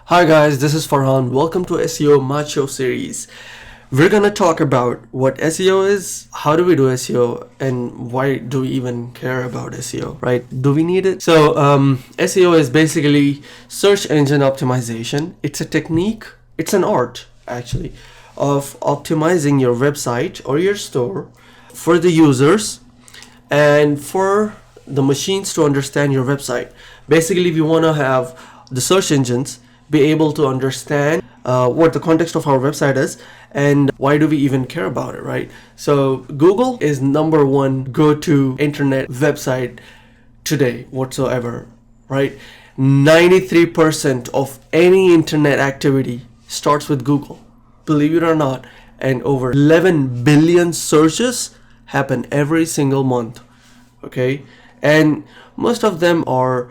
Hi guys, this is Farhan. Welcome to SEO Macho series. We're gonna talk about what SEO is, how do we do SEO, and why do we even care about SEO, right? Do we need it? SEO is basically search engine optimization. It's a technique, it's an art actually, of optimizing your website or your store for the users and for the machines to understand your website. Basically, we want to have the search engines be able to understand what the context of our website is and why do we even care about it, right? So Google is number one go-to internet website today whatsoever, right? 93% of any internet activity starts with Google, believe it or not, and over 11 billion searches happen every single month. Okay, and most of them are,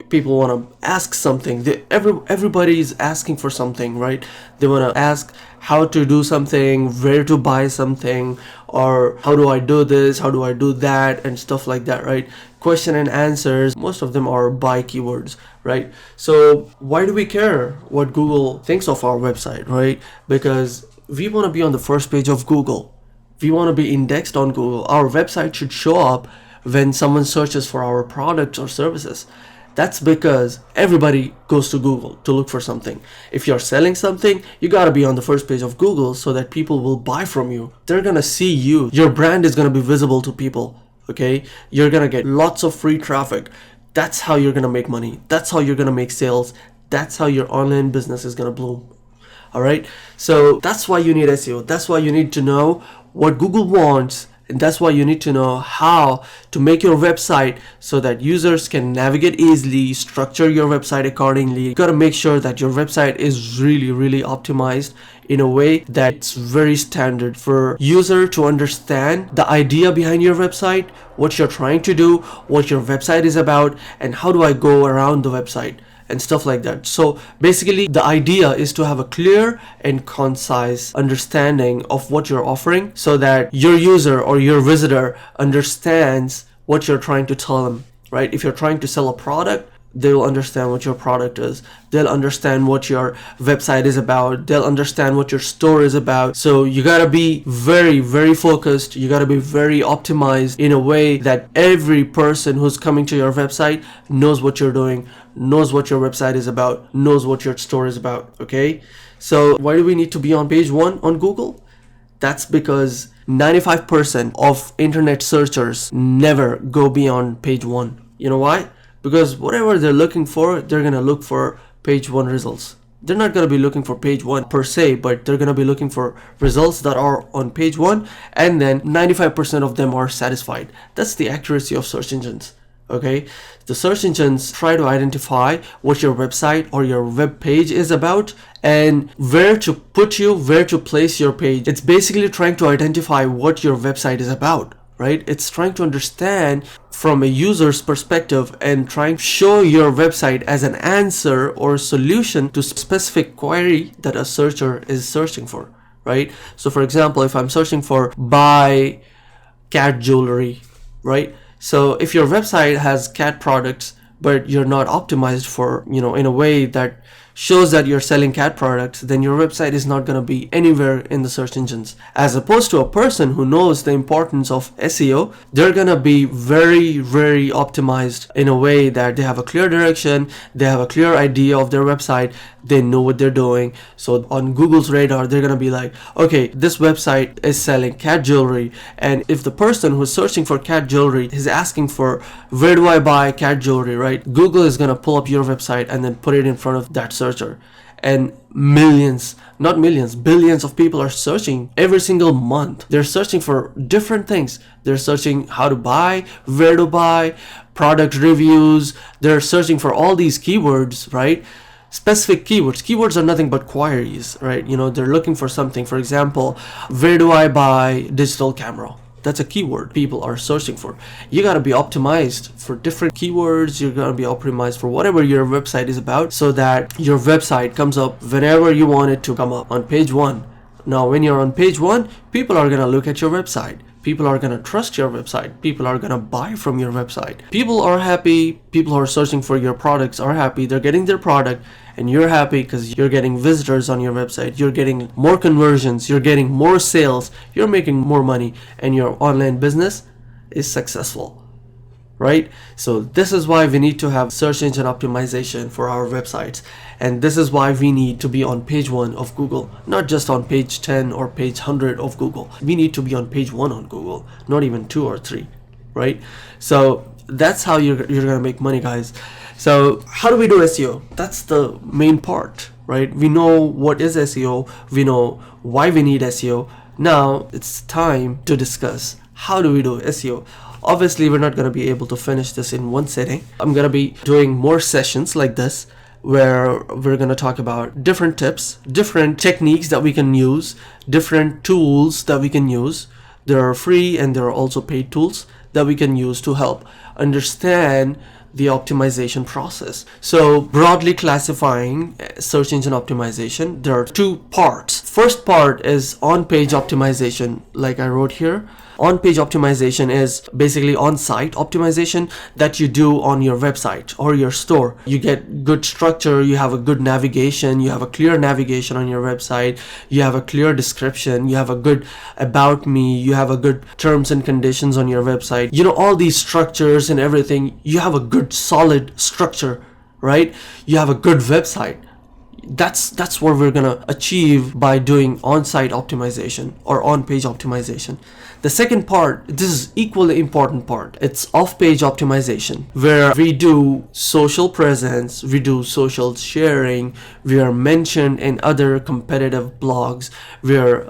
people want to ask something. Everybody is asking for something, right? They want to ask how to do something, where to buy something, or how do I do this, how do I do that, and stuff like that, right? Question and answers, most of them are buy keywords, right? So why do we care what Google thinks of our website, right? Because we want to be on the first page of Google. We want to be indexed on Google. Our website should show up when someone searches for our products or services. That's because everybody goes to Google to look for something. If you're selling something, you gotta be on the first page of Google so that people will buy from you. They're gonna see you. Your brand is gonna be visible to people, okay? You're gonna get lots of free traffic. That's how you're gonna make money. That's how you're gonna make sales. That's how your online business is gonna bloom. All right, so that's why you need SEO. That's why you need to know what Google wants, and that's why you need to know how to make your website so that users can navigate easily, structure your website accordingly. You gotta make sure that your website is really optimized in a way that's very standard for user to understand the idea behind your website, what you're trying to do, what your website is about, and how do I go around the website and stuff like that. So basically the idea is to have a clear and concise understanding of what you're offering so that your user or your visitor understands what you're trying to tell them, right? If you're trying to sell a product, they'll understand what your product is. They'll understand what your website is about. They'll understand what your store is about. So you gotta be very focused. You gotta be very optimized in a way that every person who's coming to your website knows what you're doing, knows what your website is about, knows what your store is about, okay? So why do we need to be on page one on Google? That's because 95% of internet searchers never go beyond page one. You know why? Because whatever they're looking for, they're gonna look for page one results. They're not gonna be looking for page one per se, but they're gonna be looking for results that are on page one, and then 95% of them are satisfied. That's the accuracy of search engines. Okay, the search engines try to identify what your website or your web page is about and where to put you, where to place your page. It's basically trying to identify what your website is about, right? It's trying to understand from a user's perspective and trying to show your website as an answer or solution to specific query that a searcher is searching for, right? So for example, if I'm searching for buy cat jewelry, right? So if your website has cat products, but you're not optimized for, in a way that shows that you're selling cat products, then your website is not going to be anywhere in the search engines. As opposed to a person who knows the importance of SEO, they're going to be very optimized in a way that they have a clear direction, they have a clear idea of their website, they know what they're doing. So on Google's radar, they're going to be like, okay, this website is selling cat jewelry, and if the person who's searching for cat jewelry is asking for where do I buy cat jewelry, right? Google is going to pull up your website and then put it in front of that searcher, and millions, not millions, billions of people are searching every single month. They're searching for different things. They're searching how to buy, where to buy, product reviews. They're searching for all these keywords, right? Specific keywords. Keywords are nothing but queries, right? They're looking for something. For example, where do I buy digital camera? That's a keyword people are searching for. You got to be optimized for different keywords. You're going to be optimized for whatever your website is about so that your website comes up whenever you want it to come up on page one. Now, when you're on page one, people are going to look at your website. People are gonna trust your website. People are gonna buy from your website. People are happy. People who are searching for your products are happy. They're getting their product, and you're happy because you're getting visitors on your website. You're getting more conversions. You're getting more sales. You're making more money, and your online business is successful. Right? So this is why we need to have search engine optimization for our websites, and this is why we need to be on page 1 of Google, not just on page 10 or page 100 of Google. We need to be on page 1 on Google, not even 2 or 3, right? So that's how you're gonna make money, guys. So how do we do SEO? That's the main part, right? We know what is SEO, we know why we need SEO. Now it's time to discuss how do we do SEO. Obviously, we're not going to be able to finish this in one sitting. I'm going to be doing more sessions like this where we're going to talk about different tips, different techniques that we can use, different tools that we can use. There are free and there are also paid tools that we can use to help understand the optimization process. So broadly classifying search engine optimization, there are 2 parts. First part is on-page optimization, like I wrote here. On-page optimization is basically on-site optimization that you do on your website or your store. You get good structure, you have a good navigation, you have a clear navigation on your website, you have a clear description, you have a good about me, you have a good terms and conditions on your website. You know, all these structures and everything, you have a good solid structure, right? You have a good website. That's what we're gonna achieve by doing on-site optimization or on-page optimization. The second part, this is equally important part, it's off-page optimization, where we do social presence, we do social sharing, we are mentioned in other competitive blogs, we're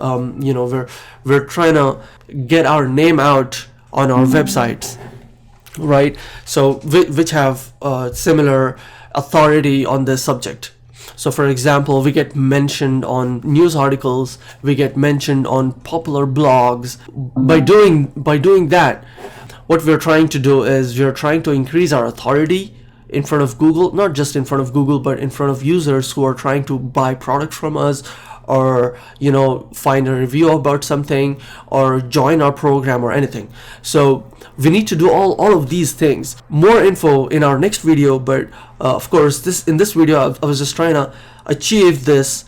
trying to get our name out on our websites, right? So which have similar authority on this subject. So for example, we get mentioned on news articles, we get mentioned on popular blogs. By doing that, what we're trying to do is we're trying to increase our authority in front of Google, not just in front of Google, but in front of users who are trying to buy product from us, or find a review about something, or join our program or anything. So we need to do all of these things. More info in our next video, but of course in this video I was just trying to achieve this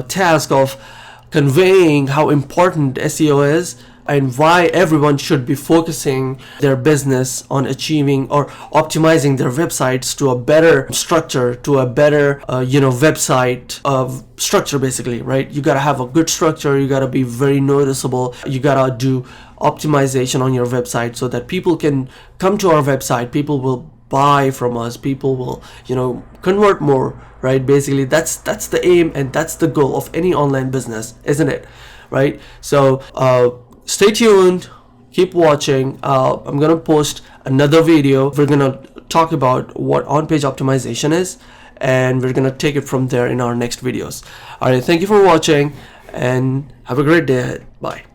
task of conveying how important SEO is and why everyone should be focusing their business on achieving or optimizing their websites to a better structure, to a better website structure, basically, right? You gotta have a good structure, you gotta be very noticeable, you gotta do optimization on your website so that people can come to our website, people will buy from us, people will convert more, right? Basically that's the aim and that's the goal of any online business, isn't it? Right? So stay tuned, keep watching. I'm gonna post another video. We're gonna talk about what on-page optimization is, and we're gonna take it from there in our next videos. All right, thank you for watching and have a great day ahead. Bye.